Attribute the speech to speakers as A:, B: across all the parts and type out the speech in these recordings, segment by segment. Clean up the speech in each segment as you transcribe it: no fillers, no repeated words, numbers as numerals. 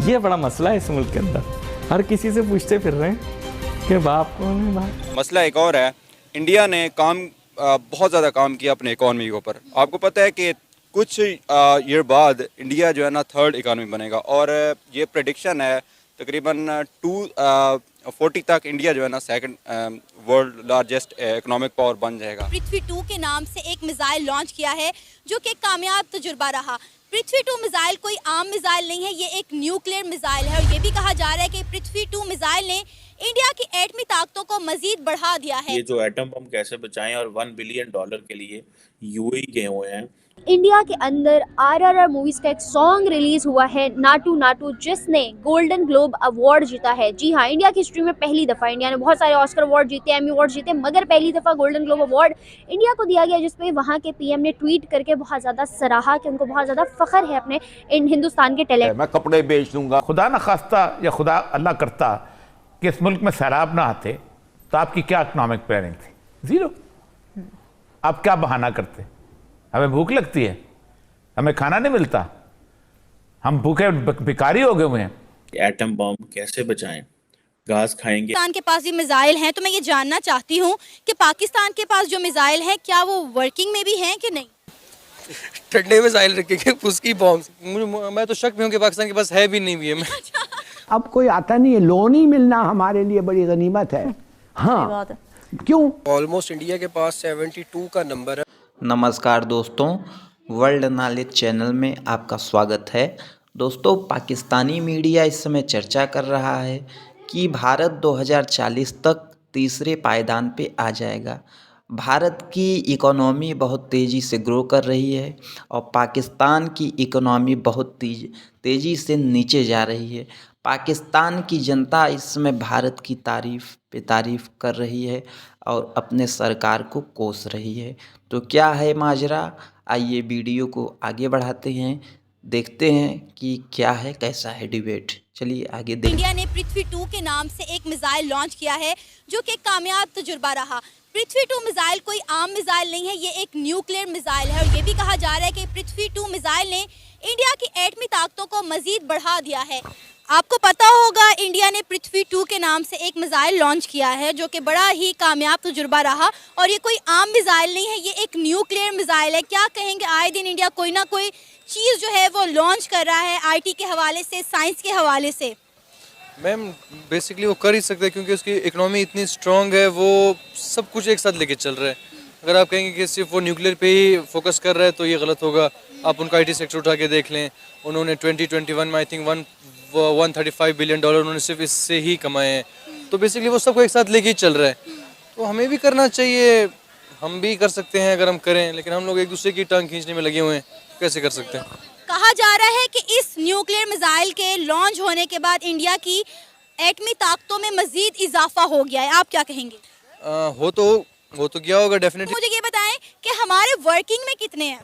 A: ये बड़ा मसला है इस मुल्क के अंदर। हर किसी से पूछते फिर रहे हैं कि बाप कौन है बाप।
B: मसला एक और है, इंडिया ने बहुत ज़्यादा काम किया अपने इकॉनमी के ऊपर। आपको पता है कि कुछ ईयर बाद इंडिया जो है ना थर्ड इकॉनमी बनेगा, और ये प्रेडिक्शन है तकरीबन 240 तक इंडिया जो है ना second world largest economic power बन जाएगा।
C: पृथ्वी 2 के नाम से एक मिसाइल लॉन्च किया है जो कि कामयाब तजुर्बा रहा। पृथ्वी 2 मिसाइल कोई आम मिसाइल नहीं है, ये एक न्यूक्लियर मिसाइल है और ये भी कहा जा रहा है कि पृथ्वी 2 मिसाइल ने इंडिया की एटमी ताकतों को मजीद बढ़ा दिया है।
D: ये जो एटम बम कैसे बचाएं और $1 बिलियन के लिए यूएई गए हुए हैं।
E: इंडिया के अंदर आरआरआर मूवीज का एक सॉन्ग रिलीज हुआ है नाटू नाटू, जिसने गोल्डन ग्लोब अवार्ड जीता है। जी हाँ, इंडिया की हिस्ट्री में पहली दफा, इंडिया ने बहुत सारे ऑस्कर अवार्ड जीते, एमी अवार्ड जीते, मगर पहली दफा गोल्डन ग्लोब अवार्ड इंडिया को दिया गया, जिसपे वहाँ के पीएम ने ट्वीट करके बहुत ज्यादा सराहा कि उनको बहुत ज्यादा फख्र है अपने हिंदुस्तान के टैलेंट।
F: मैं कपड़े बेच दूंगा।
G: खुदा न खास्ता या खुदा अल्लाह करता कि इस मुल्क में सैलाब ना आते तो आपकी क्या इकोनॉमिक प्लानिंग थी? जीरो। आप क्या बहाना करते? हमें भूख लगती है, हमें खाना नहीं मिलता, हम भूखे भिखारी हो गए हुए हैं।
D: एटम बम कैसे बचाएं? घास खाएंगे।
C: पाकिस्तान के पास भी मिसाइल हैं, तो मैं ये जानना चाहती हूँ कि पाकिस्तान के पास जो मिसाइल हैं क्या वो वर्किंग में भी हैं कि नहीं?
H: ठंडे मिसाइल रखेंगे, उसकी बॉम्ब। मैं तो शक में हूँ कि पाकिस्तान के पास है भी नहीं भी है।
I: अब कोई आता नहीं है, लोन ही मिलना हमारे लिए बड़ी गनीमत है। हाँ, क्यों?
H: ऑलमोस्ट इंडिया के पास 72 का नंबर है।
J: नमस्कार दोस्तों, वर्ल्ड नॉलेज चैनल में आपका स्वागत है। दोस्तों, पाकिस्तानी मीडिया इस समय चर्चा कर रहा है कि भारत 2040 तक तीसरे पायदान पे आ जाएगा। भारत की इकोनॉमी बहुत तेज़ी से ग्रो कर रही है और पाकिस्तान की इकोनॉमी बहुत तेज़ी से नीचे जा रही है। पाकिस्तान की जनता इस समय भारत की तारीफ़ कर रही है और अपने सरकार को कोस रही है। तो क्या है माजरा? आइए वीडियो को आगे बढ़ाते हैं, देखते हैं कि क्या है, कैसा है डिबेट। चलिए आगे देखते हैं।
C: इंडिया ने पृथ्वी 2 के नाम से एक मिसाइल लॉन्च किया है जो कि कामयाब तजुर्बा रहा। पृथ्वी 2 मिसाइल कोई आम मिसाइल नहीं है, ये एक न्यूक्लियर मिसाइल है और ये भी कहा जा रहा है कि पृथ्वी 2 मिसाइल ने इंडिया की एटमी ताकतों को मजीद बढ़ा दिया है। आपको पता होगा इंडिया ने पृथ्वी 2 के नाम से एक मिसाइल लॉन्च किया है जो कि बड़ा ही कामयाब तजुर्बा रहा और ये कोई आम मिसाइल नहीं है, ये एक न्यूक्लियर मिसाइल है। क्या कहेंगे, आए दिन इंडिया कोई ना कोई चीज़ जो है वो लॉन्च कर रहा है, आईटी के हवाले से, साइंस के हवाले से।
H: मैम बेसिकली वो कर ही सकते हैं क्योंकि उसकी इकोनॉमी इतनी स्ट्रांग है, वो सब कुछ एक साथ लेके चल रहा है। अगर आप कहेंगे कि सिर्फ वो न्यूक्लियर पे ही फोकस कर रहा है तो ये गलत होगा। आप उनका आईटी सेक्टर उठा के देख लें, उन्होंने 2021 में आई थिंक $135 बिलियन उन्होंने सिर्फ इससे ही कमाए हैं। तो बेसिकली वो सबको एक साथ लेके ही चल रहा है, तो हमें भी करना चाहिए। हम भी कर सकते हैं अगर हम करें, लेकिन हम लोग एक दूसरे की टांग खींचने में लगे हुए हैं, कैसे कर सकते हैं?
C: कहा जा रहा है कि इस न्यूक्लियर मिसाइल के लॉन्च होने के बाद इंडिया की एटमी ताकतों में मजीद इजाफा हो गया है। आप क्या कहेंगे?
H: हो तो गया होगा डेफिनेटली।
C: मुझे ये बताएं कि हमारे वर्किंग में कितने हैं?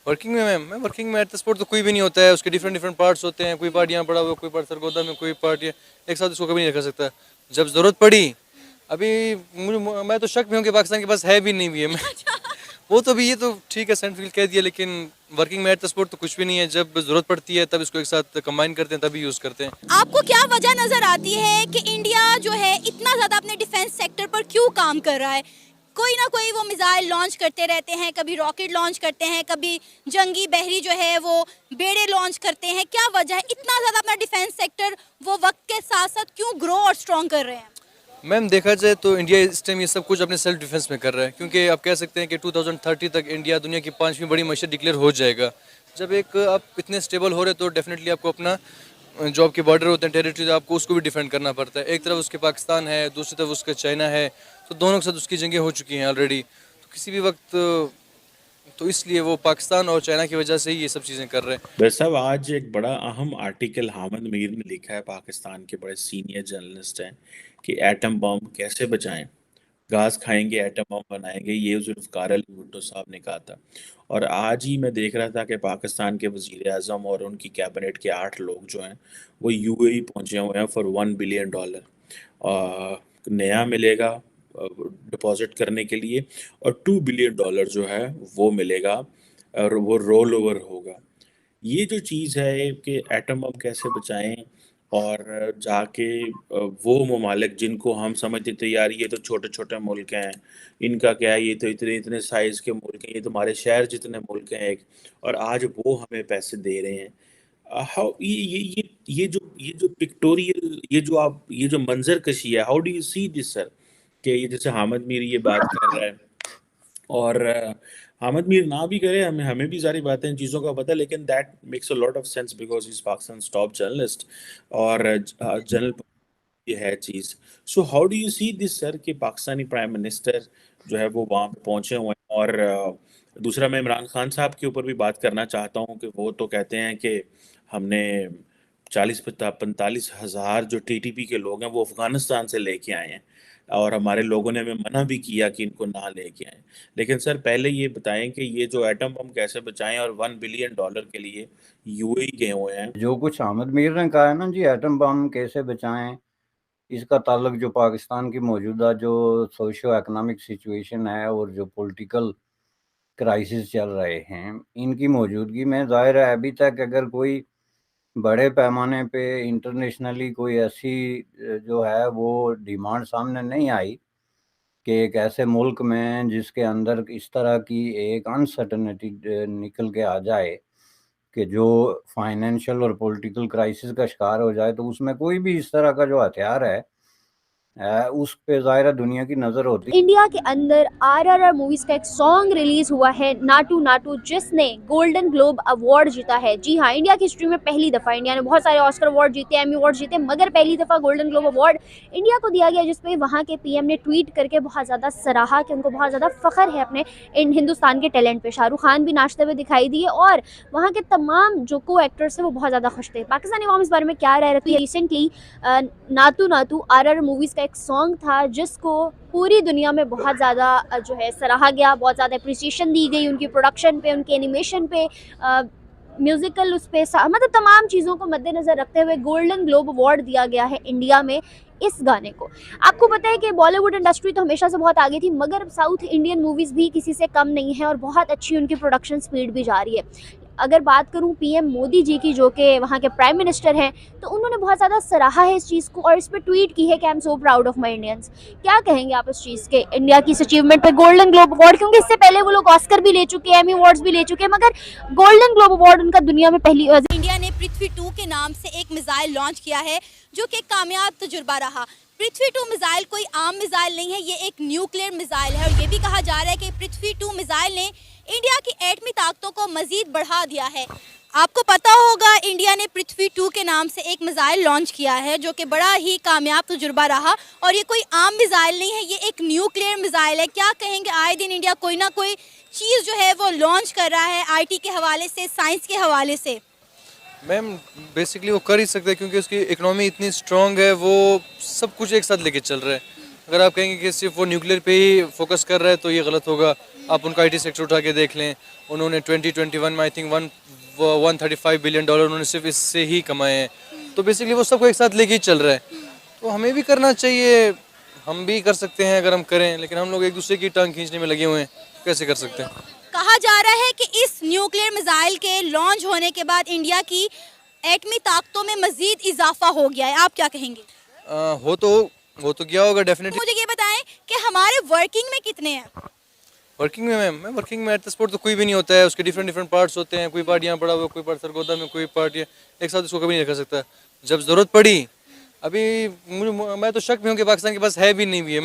H: वर्किंग में मैम, मैं वर्किंग में एट द स्पॉट तो कोई भी नहीं होता है, उसके डिफरेंट पार्ट्स होते हैं। कोई पार्ट यहाँ पड़ा हुआ, कोई पार्ट सरगोदा में, कोई पार्ट ये, एक साथ उसको कभी नहीं रखा सकता। जब ज़रूरत पड़ी, अभी मैं तो शक में हूँ कि पाकिस्तान के पास है भी नहीं भी है। वो तो भी, ये तो ठीक है सेंट फील्ड कह दिया, लेकिन वर्किंग में एट द स्पॉट तो कुछ भी नहीं है। जब ज़रूरत पड़ती है तब इसको एक साथ कंबाइन करते हैं, तभी यूज़ करते हैं।
C: आपको क्या वजह नज़र आती है कि इंडिया जो है इतना ज़्यादा अपने डिफेंस सेक्टर पर क्यों काम कर रहा है? कोई ना कोई वो मिसाइल लॉन्च करते रहते हैं, कभी रॉकेट लॉन्च करते हैं, कभी जंगी बहरी जो है वो बेड़े लॉन्च करते हैं। क्या वजह है इतना ज़्यादा अपना डिफेंस सेक्टर वो वक्त के साथ साथ क्यों ग्रो और स्ट्रॉन्ग कर रहे हैं?
H: मैम देखा जाए तो इंडिया इस टाइम ये सब कुछ अपने सेल्फ डिफेंस में कर रहा है, क्योंकि आप कह सकते हैं कि 2030 तक इंडिया दुनिया की 5वीं बड़ी मईशत डिक्लेयर हो जाएगा। जब एक आप इतने स्टेबल हो रहे तो डेफिनेटली आपको अपना जो आपके बॉर्डर होते हैं, टेरिटरी, आपको उसको भी डिफेंड करना पड़ता है। एक तरफ उसके पाकिस्तान है, दूसरी तरफ उसका चाइना है, तो दोनों के साथ उसकी जंगें हो चुकी हैं ऑलरेडी। तो किसी भी वक्त तो इसलिए वो पाकिस्तान और चाइना की वजह से ही ये सब चीज़ें कर रहे हैं।
D: वैसे साहब, आज एक बड़ा अहम आर्टिकल हामिद मीर ने लिखा है, पाकिस्तान के बड़े सीनियर जर्नलिस्ट हैं, कि एटम बम कैसे बचाएं, घास खाएंगे एटम बम बनाएंगे। ये जुल्फ़िकार अली भुट्टो साहब ने कहा था। और आज ही मैं देख रहा था कि पाकिस्तान के वज़ीर आज़म और उनकी कैबिनेट के 8 लोग जो हैं वो यूएई पहुंचे हुए हैं फॉर $1 बिलियन। नया मिलेगा डिपॉजिट करने के लिए, और $2 बिलियन जो है वो मिलेगा और वो रोल ओवर होगा। ये जो चीज़ है कि एटम बम कैसे बचाएं, और जाके वो ममालिक जिनको हम समझते थे यार ये तो छोटे छोटे मुल्क हैं, इनका क्या है, ये तो इतने इतने साइज़ के मुल्क हैं, ये तो हमारे शहर जितने मुल्क हैं एक, और आज वो हमें पैसे दे रहे हैं। हाउ ये जो पिक्टोरियल, ये जो मंजर कशी है, how do you see this sir? कि ये जैसे हामिद मीर ये बात कर रहा है, और हामिद मीर ना भी करे, हमें हमें भी सारी बातें इन चीज़ों का पता है, लेकिन that makes a lot of sense because is Pakistan top journalist, और जनरल ये है चीज़। So how do you see this sir कि पाकिस्तानी प्राइम मिनिस्टर जो है वो वहाँ पे पहुँचे हुए हैं, और दूसरा मैं इमरान खान साहब के ऊपर भी बात करना चाहता हूँ कि वो तो कहते हैं कि हमने 40-45 हज़ार जो टीटीपी के लोग हैं वो अफगानिस्तान से लेके आए हैं, और हमारे लोगों ने हमें मना भी किया कि इनको ना लेके आए। लेकिन सर पहले ये बताएं कि ये जो एटम बम कैसे बचाएं, और $1 बिलियन के लिए यूएई गए हुए हैं।
F: जो कुछ हामिद मीर ने कहा है ना जी, एटम बम कैसे बचाएं, इसका ताल्लुक जो पाकिस्तान की मौजूदा जो सोशो इकोनॉमिक सिचुएशन है और जो पॉलिटिकल क्राइसिस चल रहे हैं, इनकी मौजूदगी में ज़ाहिर है अभी तक अगर कोई बड़े पैमाने पे इंटरनेशनली कोई ऐसी जो है वो डिमांड सामने नहीं आई कि एक ऐसे मुल्क में जिसके अंदर इस तरह की एक अनसर्टनिटी निकल के आ जाए कि जो फाइनेंशियल और पॉलिटिकल क्राइसिस का शिकार हो जाए, तो उसमें कोई भी इस तरह का जो हथियार है उस पे ज़ाहिर दुनिया की नज़र होती।
E: इंडिया के अंदर आरआरआर मूवीज का एक सॉन्ग रिलीज हुआ है नाटू नाटू, जिसने गोल्डन ग्लोब अवार्ड जीता है। जी हाँ, इंडिया की हिस्ट्री में पहली दफा, इंडिया ने बहुत सारे ऑस्कर अवार्ड जीते, एमी अवार्ड जीते, मगर पहली दफा गोल्डन ग्लोब अवार्ड इंडिया को दिया गया, जिसपे वहाँ के पीएम ने ट्वीट करके बहुत ज़्यादा सराहा कि उनको बहुत ज़्यादा फख्र है अपने इन हिंदुस्तान के टैलेंट पे। शाहरुख खान भी नाचते हुए दिखाई दिए और वहाँ के तमाम जो को एक्टर्स हैं वो बहुत ज़्यादा खुश थे। पाकिस्तानी अवाम इस बारे में क्या रह रही है? रिसेंटली नातू नातू आरआरआर मूवीज़ का एक सॉन्ग था जिसको पूरी दुनिया में बहुत ज़्यादा जो है सराहा गया, बहुत ज़्यादा अप्रिसिएशन दी गई उनकी प्रोडक्शन पे, उनके एनिमेशन पे, म्यूज़िकल उस पे, मतलब तमाम चीज़ों को मद्देनज़र रखते हुए गोल्डन ग्लोब अवार्ड दिया गया है इंडिया में इस गाने को। आपको पता है कि बॉलीवुड इंडस्ट्री तो हमेशा से बहुत आगे थी, मगर साउथ इंडियन मूवीज़ भी किसी से कम नहीं है और बहुत अच्छी उनकी प्रोडक्शन स्पीड भी जा रही है। अगर बात करूं पीएम मोदी जी की, जो कि वहाँ के प्राइम मिनिस्टर हैं, तो उन्होंने बहुत ज़्यादा सराहा है इस चीज़ को और इस पर ट्वीट की है कि I am so proud of my Indians. क्या कहेंगे आप इस चीज़ के, इंडिया की इस अचीवमेंट पे, गोल्डन ग्लोब अवार्ड? क्योंकि इससे पहले वो लोग ऑस्कर भी ले चुके हैं, एमी अवार्ड्स भी ले चुके हैं, मगर गोल्डन ग्लोब अवार्ड उनका दुनिया में पहली।
C: इंडिया ने पृथ्वी 2 के नाम से एक मिसाइल लॉन्च किया है जो कि कामयाब तजुर्बा रहा। पृथ्वी 2 मिसाइल कोई आम मिसाइल नहीं है, ये एक न्यूक्लियर मिसाइल है और ये भी कहा जा रहा है कि पृथ्वी 2 मिसाइल ने इंडिया की एटमी ताकतों को मजीद बढ़ा दिया है। आपको पता होगा इंडिया ने पृथ्वी 2 के नाम से एक मिसाइल लॉन्च किया है जो कि बड़ा ही कामयाब तजुर्बा रहा और ये कोई आम मिसाइल नहीं है, ये एक न्यूक्लियर मिसाइल है। क्या कहेंगे, आए दिन इंडिया कोई ना कोई चीज़ जो है वो लॉन्च कर रहा है आईटी के हवाले से, साइंस के हवाले से।
H: मैम बेसिकली वो कर ही सकते हैं क्योंकि उसकी इकोनॉमी इतनी स्ट्रांग है, वो सब कुछ एक साथ लेके चल रहा है। अगर आप कहेंगे कि सिर्फ वो न्यूक्लियर पे ही फोकस कर रहा है तो ये गलत होगा। आप उनका आईटी सेक्टर उठा के देख लें, उन्होंने 2021 में आई थिंक $135 बिलियन उन्होंने सिर्फ इससे ही कमाए हैं। तो बेसिकली वो सबको एक साथ लेके ही चल रहा है, तो हमें भी करना चाहिए। हम भी कर सकते हैं अगर हम करें, लेकिन हम लोग एक दूसरे की टांग खींचने में लगे हुए हैं, कैसे कर सकते हैं?
C: कहा जा रहा है कि इस न्यूक्लियर मिसाइल के लॉन्च होने के बाद इंडिया की एटमी ताकतों में मजीद इजाफा हो गया है। आप क्या कहेंगे?
H: हो तो गया होगा डेफिनेटली।
C: मुझे ये बताएं कि हमारे वर्किंग में कितने हैं?
H: वर्किंग में मैम, मैं वर्किंग में एट द स्पॉट तो कोई भी नहीं होता है, उसके डिफरेंट पार्ट्स होते हैं। कोई पार्ट यहाँ पड़ा हुआ, कोई पार्ट सरगोदा में, कोई पार्ट एक साथ इसको कभी नहीं रखा सकता। जब ज़रूरत पड़ी, अभी मैं तो शक में हूँ कि पाकिस्तान के पास है भी नहीं भी है।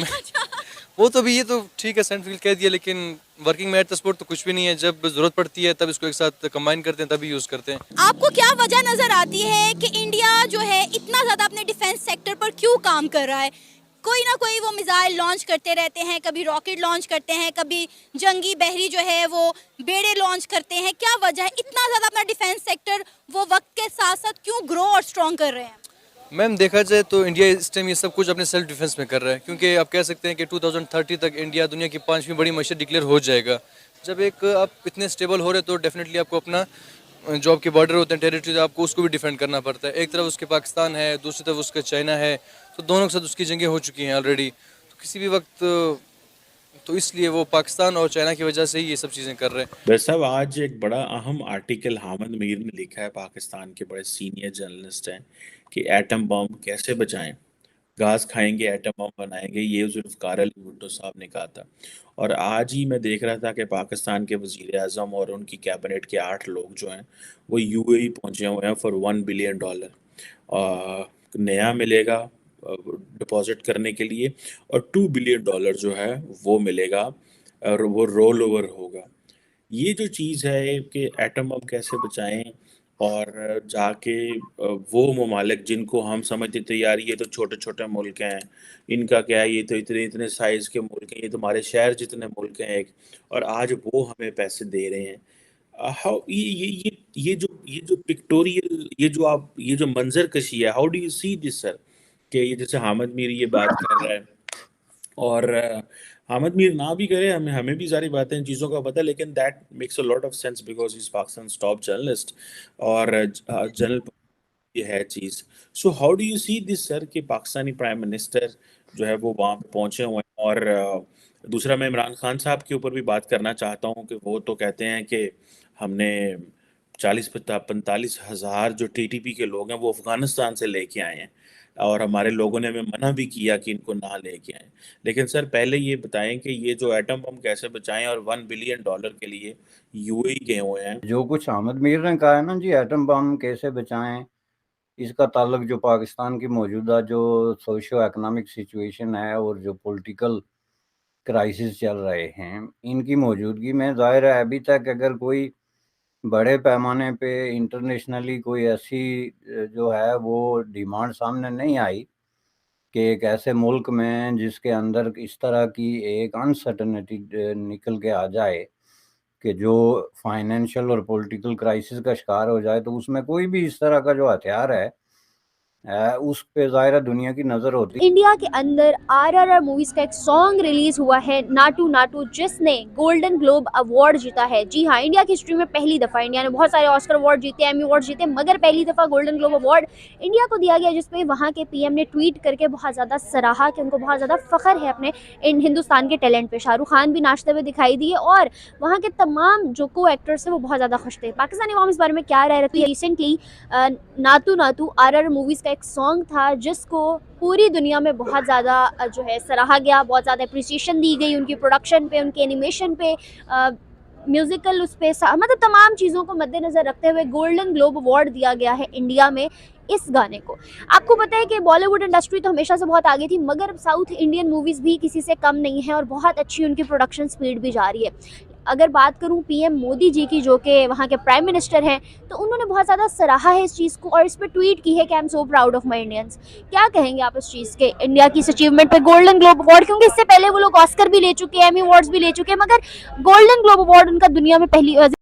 H: वो तो भी, ये तो ठीक है साइंटिफिक कह दिया, लेकिन वर्किंग में एट द स्पॉट तो कुछ भी नहीं है। जब ज़रूरत पड़ती है तब इसको एक साथ कंबाइन करते हैं, तभी यूज़ करते हैं।
C: आपको क्या वजह नज़र आती है कि इंडिया जो है इतना ज़्यादा अपने डिफेंस सेक्टर पर क्यों काम कर रहा है? कोई ना कोई वो मिसाइल लॉन्च करते रहते हैं, कभी रॉकेट लॉन्च करते हैं, कभी जंगी बहरी जो है वो बेड़े लॉन्च करते हैं। क्या वजह है इतना ज़्यादा अपना डिफेंस सेक्टर वो वक्त के साथ साथ क्यों ग्रो और स्ट्रॉन्ग कर रहे हैं?
H: मैम देखा जाए तो इंडिया इस टाइम ये सब कुछ अपने सेल्फ डिफेंस में कर रहा है, क्योंकि आप कह सकते हैं कि 2030 तक इंडिया दुनिया की 5वीं बड़ी मईशत डिक्लेयर हो जाएगा। जब एक आप इतने स्टेबल हो रहे तो डेफिनेटली आपको अपना जो आपके बॉर्डर होते हैं, टेरिटरी, आपको उसको भी डिफेंड करना पड़ता है। एक तरफ उसके पाकिस्तान है, दूसरी तरफ उसका चाइना है, तो दोनों के साथ उसकी जंगें हो चुकी हैं ऑलरेडी। तो किसी भी वक्त तो इसलिए वो पाकिस्तान और चाइना की वजह से ही ये सब चीज़ें कर रहे हैं।
D: वैसे साहब आज एक बड़ा अहम आर्टिकल हामिद मीर ने लिखा है, पाकिस्तान के बड़े सीनियर जर्नलिस्ट हैं, कि एटम बम कैसे बचाएं, घास खाएंगे एटम बम बनाएंगे, ये जुल्फ़िकार अली भुट्टो साहब ने कहा था। और आज ही मैं देख रहा था कि पाकिस्तान के वज़ीर आज़म और उनकी कैबिनेट के 8 लोग जो हैं वो यूएई पहुंचे हुए हैं फॉर $1 बिलियन नया मिलेगा डिपॉजिट करने के लिए, और $2 बिलियन जो है वो मिलेगा और वो रोल ओवर होगा। ये जो चीज़ है कि एटम बम कैसे बचाएं, और जाके वो ममालिक जिनको हम समझते थे यार ये तो छोटे छोटे मुल्क हैं, इनका क्या है, ये तो इतने इतने साइज़ के मुल्क हैं, ये तो हमारे शहर जितने मुल्क हैं एक, और आज वो हमें पैसे दे रहे हैं। हाउ ये जो पिक्टोरियल ये जो मंजर कशी है, how do you see this sir, कि ये जैसे हामिद मीर ये बात कर रहा है, और हामिद मीर ना भी करे, हमें भी सारी बातें इन चीज़ों का पता है, लेकिन that makes a lot of sense because is Pakistan top journalist और जनरल ये है चीज़। So how do you see this sir कि पाकिस्तानी प्राइम मिनिस्टर जो है वो वहाँ पे पहुँचे हुए हैं, और दूसरा मैं इमरान खान साहब के ऊपर भी बात करना चाहता हूँ कि वो तो कहते हैं कि हमने 40-45 हज़ार जो टीटीपी के लोग हैं वो अफ़गानिस्तान से लेके आए हैं, और हमारे लोगों ने हमें मना भी किया कि इनको ना लेके आएं। लेकिन सर पहले ये बताएं कि ये जो एटम बम कैसे बचाएं, और $1 बिलियन के लिए यूएई गए हुए हैं।
F: जो कुछ हामिद मीर ने कहा है ना जी, एटम बम कैसे बचाएं, इसका ताल्लुक जो पाकिस्तान की मौजूदा जो सोशो इकोनॉमिक सिचुएशन है और जो पॉलिटिकल क्राइसिस चल रहे हैं, इनकी मौजूदगी में ज़ाहिर है अभी तक अगर कोई बड़े पैमाने पे इंटरनेशनली कोई ऐसी जो है वो डिमांड सामने नहीं आई कि एक ऐसे मुल्क में जिसके अंदर इस तरह की एक अनसर्टनिटी निकल के आ जाए कि जो फाइनेंशियल और पॉलिटिकल क्राइसिस का शिकार हो जाए, तो उसमें कोई भी इस तरह का जो हथियार है उस पे ज़ाहिर दुनिया की नज़र होती है।
E: इंडिया के अंदर RRR मूवीज का एक सॉन्ग रिलीज हुआ है नाटू नाटू, जिसने गोल्डन ग्लोब अवार्ड जीता है। जी हाँ, इंडिया की हिस्ट्री में पहली दफ़ा, इंडिया ने बहुत सारे ऑस्कर अवार्ड जीते, एमी अवार्ड जीते, मगर पहली दफ़ा गोल्डन ग्लोब अवार्ड इंडिया को दिया गया, जिसपे वहाँ के PM ने ट्वीट करके बहुत ज़्यादा सराहा कि उनको बहुत ज़्यादा फ़ख्र है अपने हिंदुस्तान के टैलेंट पे। शाहरुख खान भी नाचते हुए दिखाई दिए और वहाँ के तमाम जो को एक्टर्स हैं वो बहुत ज़्यादा खुश थे। पाकिस्तानी अवाम इस बारे में क्या राय रखती है? Recently Naatu Naatu RRR movies का एक सॉन्ग था जिसको पूरी दुनिया में बहुत ज़्यादा जो है सराहा गया, बहुत ज़्यादा अप्रिसिएशन दी गई उनकी प्रोडक्शन पे, उनके एनिमेशन पे, म्यूज़िकल उस पे, मतलब तमाम चीज़ों को मद्देनज़र रखते हुए गोल्डन ग्लोब अवार्ड दिया गया है इंडिया में इस गाने को। आपको पता है कि बॉलीवुड इंडस्ट्री तो हमेशा से बहुत आगे थी, मगर साउथ इंडियन मूवीज़ भी किसी से कम नहीं है और बहुत अच्छी उनकी प्रोडक्शन स्पीड भी जा रही है। अगर बात करूं PM मोदी जी की, जो कि वहाँ के प्राइम मिनिस्टर हैं, तो उन्होंने बहुत ज़्यादा सराहा है इस चीज़ को और इस पर ट्वीट की है कि I am so proud of my Indians. क्या कहेंगे आप इस चीज़ के, इंडिया की इस अचीवमेंट पे, गोल्डन ग्लोब अवार्ड? क्योंकि इससे पहले वो लोग ऑस्कर भी ले चुके हैं, एमी अवार्ड्स भी ले चुके हैं, मगर गोल्डन ग्लोब अवार्ड उनका दुनिया में पहली